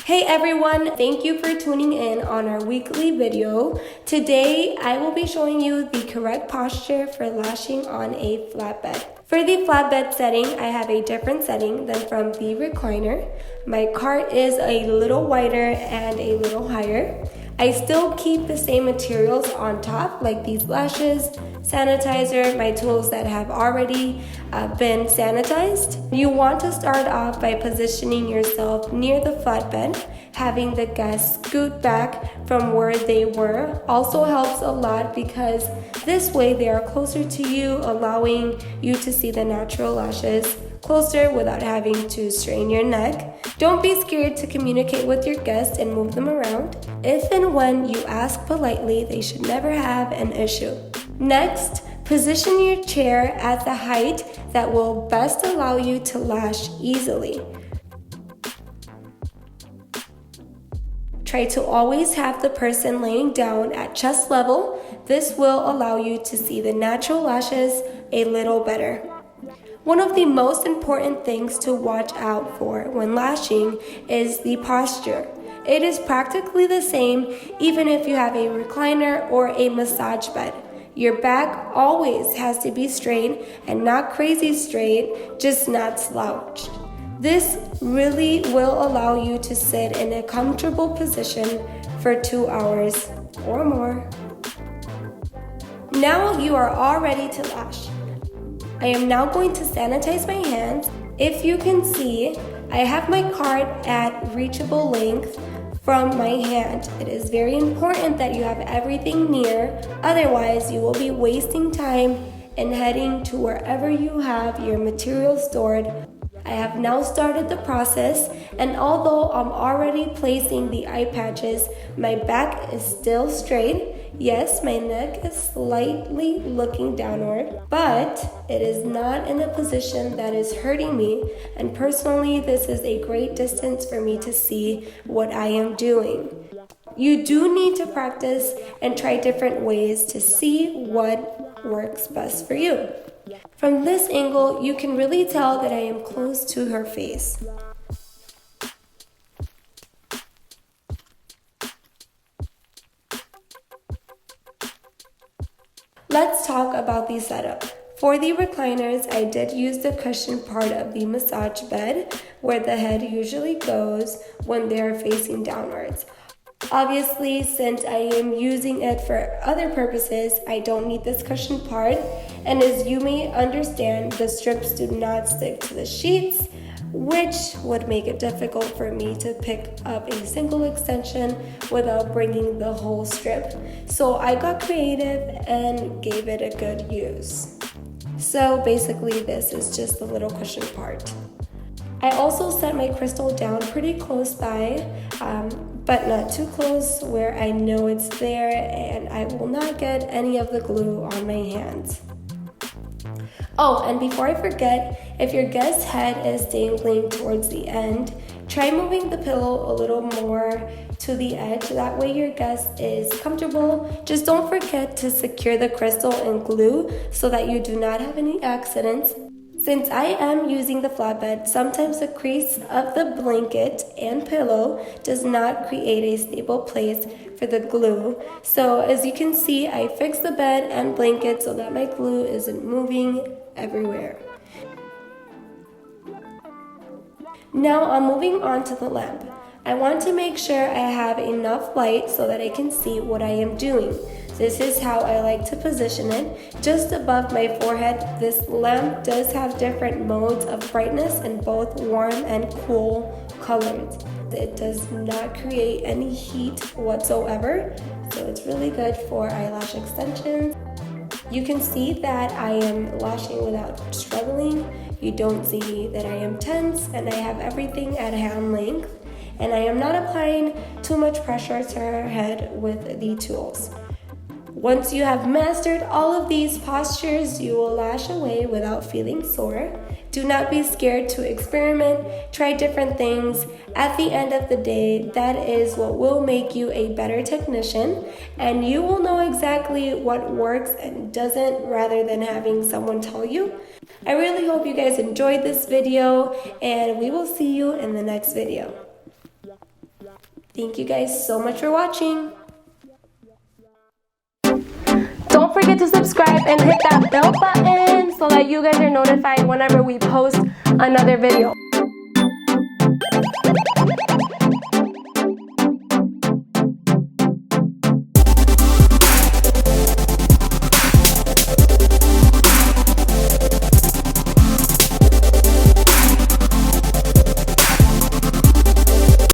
Hey everyone, thank you for tuning in on our weekly video. Today, I will be showing you the correct posture for lashing on a flatbed. For the flatbed setting, I have a different setting than from the recliner. My cart is a little wider and a little higher. I still keep the same materials on top, like these lashes, sanitizer, my tools that have already been sanitized. You want to start off by positioning yourself near the flatbed. Having the guests scoot back from where they were also helps a lot because this way they are closer to you, allowing you to see the natural lashes closer without having to strain your neck. Don't be scared to communicate with your guests and move them around. If and when you ask politely, they should never have an issue. Next, position your chair at the height that will best allow you to lash easily. Try to always have the person laying down at chest level. This will allow you to see the natural lashes a little better. One of the most important things to watch out for when lashing is the posture. It is practically the same even if you have a recliner or a massage bed. Your back always has to be straight and not crazy straight, just not slouched. This really will allow you to sit in a comfortable position for 2 hours or more. Now you are all ready to lash. I am now going to sanitize my hands. If you can see, I have my card at reachable length from my hand. It is very important that you have everything near, otherwise you will be wasting time and heading to wherever you have your materials stored. I have now started the process, and although I'm already placing the eye patches, my back is still straight. Yes, my neck is slightly looking downward, but it is not in a position that is hurting me, and personally, this is a great distance for me to see what I am doing. You do need to practice and try different ways to see what works best for you. From this angle, you can really tell that I am close to her face. Let's talk about the setup. For the recliners, I did use the cushion part of the massage bed where the head usually goes when they are facing downwards. Obviously, since I am using it for other purposes, I don't need this cushion part, and as you may understand, the strips do not stick to the sheets, which would make it difficult for me to pick up a single extension without bringing the whole strip. So I got creative and gave it a good use. So basically, this is just the little cushion part. I also set my crystal down pretty close by, but not too close where I know it's there and I will not get any of the glue on my hands. Oh, and before I forget, if your guest's head is dangling towards the end, try moving the pillow a little more to the edge. That way your guest is comfortable. Just don't forget to secure the crystal and glue so that you do not have any accidents. Since I am using the flatbed, sometimes the crease of the blanket and pillow does not create a stable place for the glue. So as you can see, I fixed the bed and blanket so that my glue isn't moving everywhere. Now I'm moving on to the lamp. I want to make sure I have enough light so that I can see what I am doing. This is how I like to position it, just above my forehead. This lamp does have different modes of brightness in both warm and cool colors. It does not create any heat whatsoever, so it's really good for eyelash extensions. You can see that I am lashing without struggling. You don't see that I am tense, and I have everything at hand length, and I am not applying too much pressure to her head with the tools. Once you have mastered all of these postures, you will lash away without feeling sore. Do not be scared to experiment, try different things. At the end of the day, that is what will make you a better technician, and you will know exactly what works and doesn't rather than having someone tell you. I really hope you guys enjoyed this video, and we will see you in the next video. Thank you guys so much for watching. Don't forget to subscribe and hit that bell button so that you guys are notified whenever we post another video.